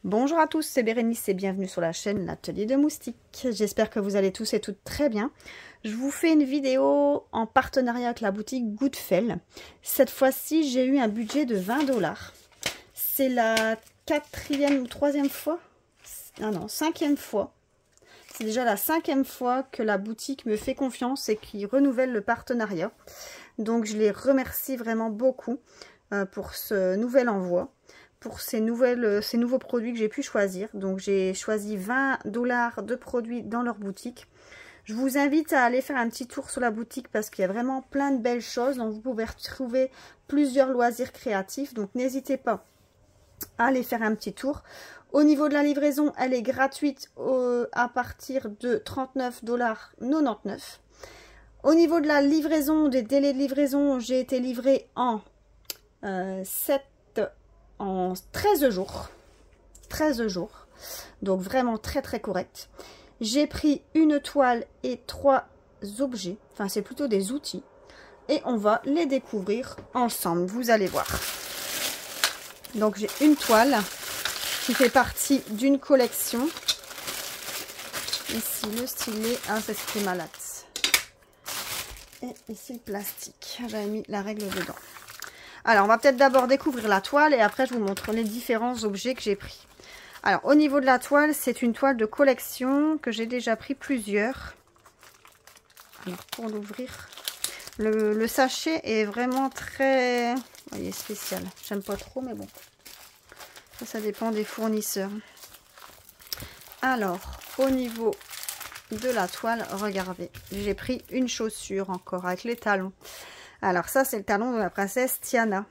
Bonjour à tous, c'est Bérénice et bienvenue sur la chaîne L'Atelier de Moustiques. J'espère que vous allez tous et toutes très bien. Je vous fais une vidéo en partenariat avec la boutique Goodfel. Cette fois-ci, j'ai eu un budget de 20 $. C'est la quatrième ou troisième fois, cinquième fois. C'est déjà la 5e fois que la boutique me fait confiance et qui renouvelle le partenariat. Donc je les remercie vraiment beaucoup pour ce nouvel envoi, pour ces nouveaux produits que j'ai pu choisir. Donc j'ai choisi 20 $ de produits dans leur boutique. Je vous invite à aller faire un petit tour sur la boutique parce qu'il y a vraiment plein de belles choses. Donc vous pouvez retrouver plusieurs loisirs créatifs. Donc n'hésitez pas à aller faire un petit tour. Au niveau de la livraison, elle est gratuite à partir de 39,99 $. Au niveau de la livraison, des délais de livraison, j'ai été livrée en 13 jours. 13 jours. Donc vraiment très très correct. J'ai pris une toile et 3 objets. Enfin, c'est plutôt des outils. Et on va les découvrir ensemble. Vous allez voir. Donc j'ai une toile qui fait partie d'une collection. Ici le stylet, c'est stylet malade. Et ici le plastique. J'avais mis la règle dedans. Alors on va peut-être d'abord découvrir la toile et après je vous montre les différents objets que j'ai pris. Alors au niveau de la toile, c'est une toile de collection que j'ai déjà pris plusieurs. Alors pour l'ouvrir, le sachet est vraiment très, vous voyez, spécial. J'aime pas trop mais bon. Ça dépend des fournisseurs. Alors, au niveau de la toile, regardez, j'ai pris une chaussure encore avec les talons. Alors ça, c'est le talon de la princesse Tiana.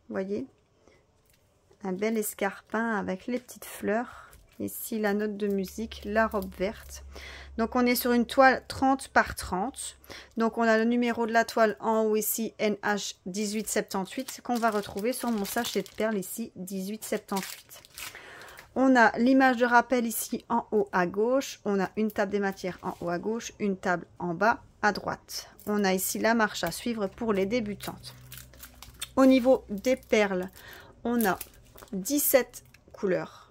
Vous voyez? Un bel escarpin avec les petites fleurs. Ici, la note de musique, la robe verte. Donc, on est sur une toile 30 par 30. Donc, on a le numéro de la toile en haut ici, NH 1878, qu'on va retrouver sur mon sachet de perles ici, 1878. On a l'image de rappel ici en haut à gauche. On a une table des matières en haut à gauche, une table en bas à droite. On a ici la marche à suivre pour les débutantes. Au niveau des perles, on a 17 couleurs.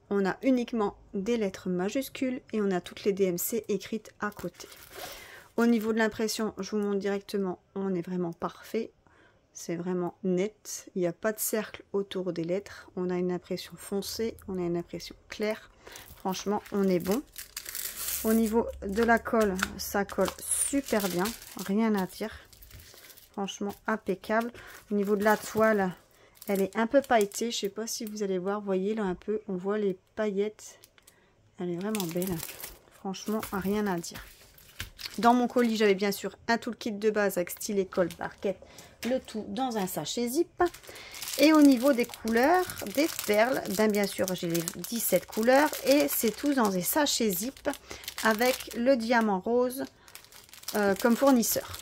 On a uniquement des lettres majuscules et on a toutes les DMC écrites à côté. Au niveau de l'impression, je vous montre directement, on est vraiment parfait. C'est vraiment net. Il n'y a pas de cercle autour des lettres. On a une impression foncée, on a une impression claire. Franchement, on est bon. Au niveau de la colle, ça colle super bien. Rien à dire. Franchement, impeccable. Au niveau de la toile, elle est un peu pailletée. Je ne sais pas si vous allez voir. Vous voyez là un peu, on voit les paillettes. Elle est vraiment belle. Franchement, rien à dire. Dans mon colis, j'avais bien sûr un toolkit de base avec stylet, colle, barquette. Le tout dans un sachet zip. Et au niveau des couleurs, des perles, bien sûr, j'ai les 17 couleurs. Et c'est tout dans des sachets zip avec le diamant rose comme fournisseur.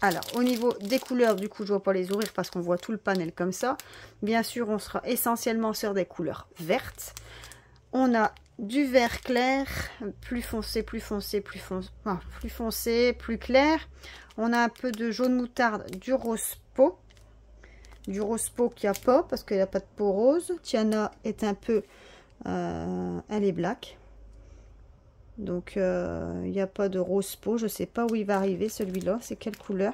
Alors, au niveau des couleurs, du coup, je ne vais pas les ouvrir parce qu'on voit tout le panel comme ça. Bien sûr, on sera essentiellement sur des couleurs vertes. On a du vert clair, plus foncé, plus foncé, plus foncé, plus clair. On a un peu de jaune moutarde, du rose peau. Du rose peau qu'il n'y a pas parce qu'il n'y a pas de peau rose. Tiana est un peu... elle est black. Donc, il n'y a pas de rose peau. Je ne sais pas où il va arriver celui-là. C'est quelle couleur?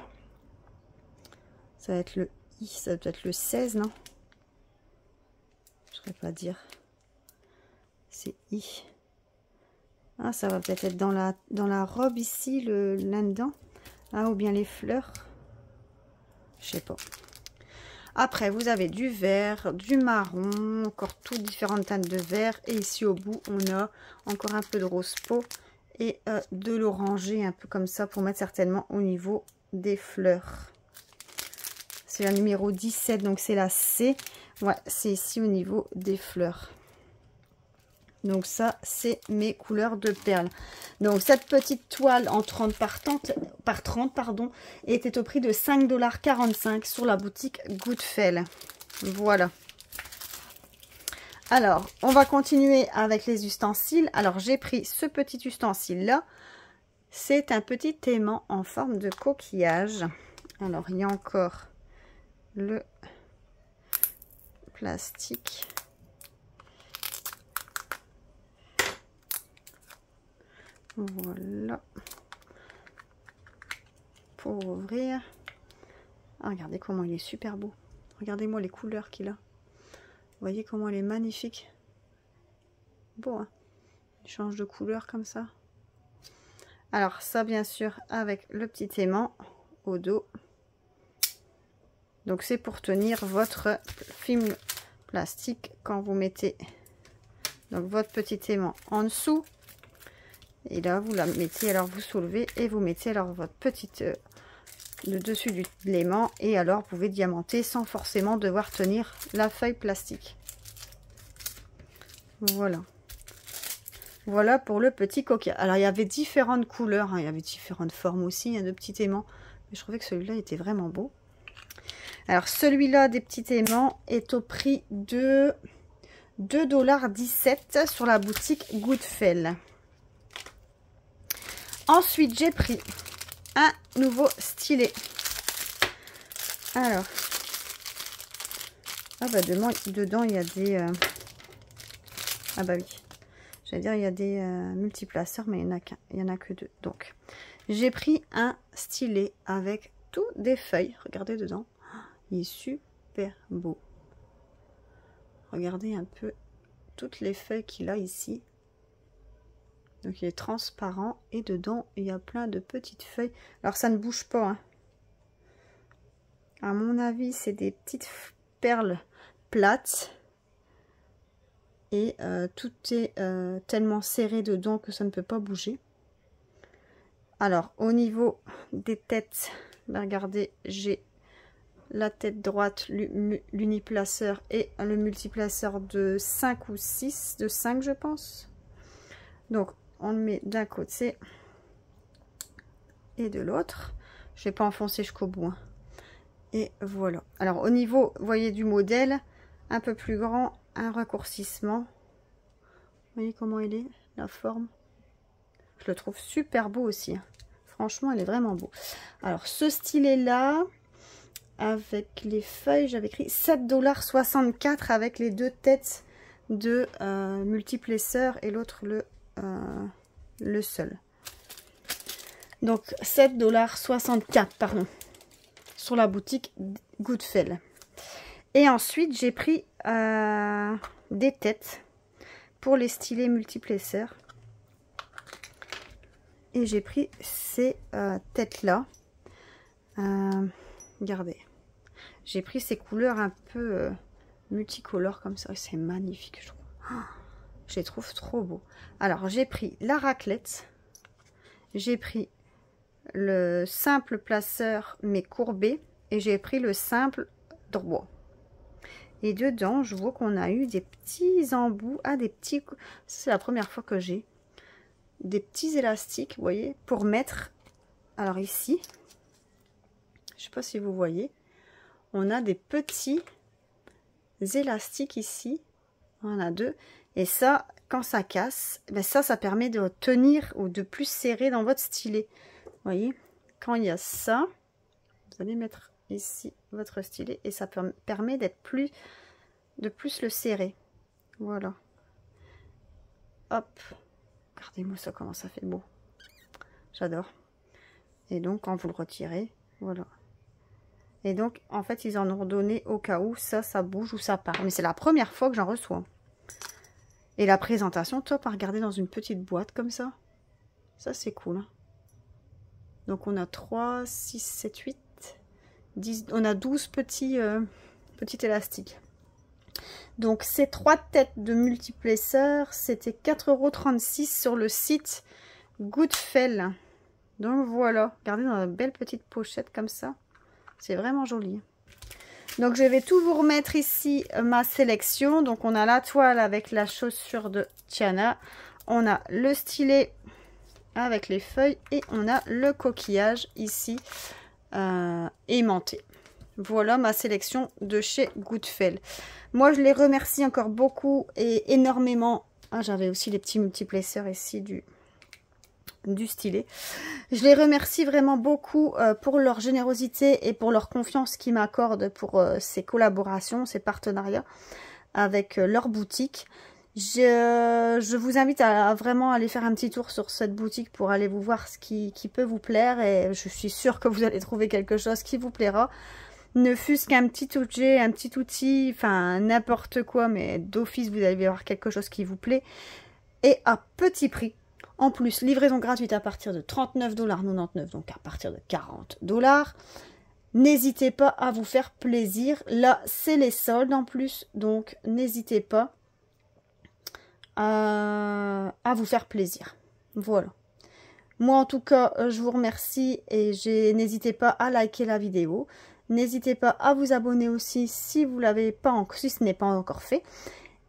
Ça va être le I. Ça doit être le 16, non? Je ne saurais pas dire. C'est I. Ah, ça va peut-être être dans la robe ici, là-dedans. Ah, ou bien les fleurs. Je sais pas. Après, vous avez du vert, du marron, encore toutes différentes teintes de vert. Et ici, au bout, on a encore un peu de rose peau et de l'orangé, un peu comme ça, pour mettre certainement au niveau des fleurs. C'est la numéro 17, donc c'est la C. Ouais, c'est ici au niveau des fleurs. Donc ça, c'est mes couleurs de perles. Donc cette petite toile en 30 par 30, pardon, était au prix de 5,45 $ sur la boutique Goodfel. Voilà. Alors, on va continuer avec les ustensiles. Alors, j'ai pris ce petit ustensile-là. C'est un petit aimant en forme de coquillage. Alors, il y a encore le plastique. Voilà. Pour ouvrir. Ah, regardez comment il est super beau. Regardez-moi les couleurs qu'il a. Vous voyez comment elle est magnifique. Beau, hein? Il change de couleur comme ça. Alors ça, bien sûr, avec le petit aimant au dos. Donc c'est pour tenir votre film plastique quand vous mettez donc votre petit aimant en dessous. Et là, vous la mettez, alors vous soulevez et vous mettez alors votre petite le dessus de l'aimant. Et alors, vous pouvez diamanter sans forcément devoir tenir la feuille plastique. Voilà. Voilà pour le petit coquillage. Alors, il y avait différentes couleurs, hein, il y avait différentes formes aussi, hein, de petits aimants. Mais je trouvais que celui-là était vraiment beau. Alors, celui-là des petits aimants est au prix de 2,17 $ sur la boutique Goodfell. Ensuite, j'ai pris un nouveau stylet. Alors, ah bah dedans il y a des... ah bah oui, j'allais dire il y a des multiplaceurs, mais il n'y en a que 2. Donc, j'ai pris un stylet avec tout des feuilles. Regardez dedans, il est super beau. Regardez un peu toutes les feuilles qu'il a ici. Donc il est transparent et dedans il y a plein de petites feuilles. Alors ça ne bouge pas, hein. À mon avis c'est des petites perles plates. Et tout est tellement serré dedans que ça ne peut pas bouger. Alors au niveau des têtes, ben, regardez, j'ai la tête droite, l'uniplaceur et le multiplaceur de 5 ou 6, de 5 je pense. Donc on le met d'un côté et de l'autre. Je vais pas enfoncer jusqu'au bout, hein. Et voilà. Alors au niveau, vous voyez, du modèle, un peu plus grand, un raccourcissement. Vous voyez comment il est, la forme. Je le trouve super beau aussi, hein. Franchement, il est vraiment beau. Alors ce stylet là, avec les feuilles, j'avais écrit 7,64 $ avec les 2 têtes de multiplaceur et l'autre le seul. Donc 7,64 $, pardon, sur la boutique Goodfell. Et ensuite j'ai pris des têtes pour les stylets multiplaceurs. Et j'ai pris ces têtes là. Regardez, j'ai pris ces couleurs un peu multicolores comme ça. C'est magnifique, je trouve. Oh, je les trouve trop beaux. Alors j'ai pris la raclette, j'ai pris le simple placeur mais courbé, et j'ai pris le simple droit. Et dedans je vois qu'on a eu des petits embouts, des petits, c'est la première fois que j'ai des petits élastiques, vous voyez, pour mettre. Alors ici, je sais pas si vous voyez, on a des petits élastiques ici, on en a 2. Et ça, quand ça casse, ben ça permet de tenir ou de plus serrer dans votre stylet. Vous voyez, quand il y a ça, vous allez mettre ici votre stylet et ça permet de plus le serrer. Voilà. Hop. Regardez-moi ça, comment ça fait beau. J'adore. Et donc, quand vous le retirez, voilà. Et donc, en fait, ils en ont donné au cas où ça bouge ou ça part. Mais c'est la première fois que j'en reçois. Et la présentation, top à regarder dans une petite boîte comme ça. Ça, c'est cool, hein. Donc, on a 3, 6, 7, 8, 10. On a 12 petits élastiques. Donc, ces 3 têtes de multiplaceurs, c'était 4,36 € sur le site Goodfell. Donc, voilà. Regardez dans une belle petite pochette comme ça. C'est vraiment joli. Donc je vais tout vous remettre ici ma sélection. Donc on a la toile avec la chaussure de Tiana. On a le stylet avec les feuilles. Et on a le coquillage ici aimanté. Voilà ma sélection de chez Goodfell. Moi je les remercie encore beaucoup et énormément. Ah, j'avais aussi les petits multiplaceurs ici du stylet. Je les remercie vraiment beaucoup pour leur générosité et pour leur confiance qu'ils m'accordent pour ces collaborations, ces partenariats avec leur boutique. Je vous invite à vraiment aller faire un petit tour sur cette boutique pour aller vous voir ce qui peut vous plaire. Et je suis sûre que vous allez trouver quelque chose qui vous plaira. Ne fût-ce qu'un petit objet, un petit outil, enfin n'importe quoi, mais d'office vous allez avoir quelque chose qui vous plaît. Et à petit prix. En plus, livraison gratuite à partir de 39,99 $, donc à partir de 40 $. N'hésitez pas à vous faire plaisir. Là, c'est les soldes en plus, donc n'hésitez pas à vous faire plaisir. Voilà. Moi, en tout cas, je vous remercie et n'hésitez pas à liker la vidéo. N'hésitez pas à vous abonner aussi si vous l'avez pas encore, si ce n'est pas encore fait.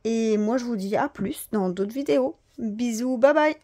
Et moi, je vous dis à plus dans d'autres vidéos. Bisous, bye bye!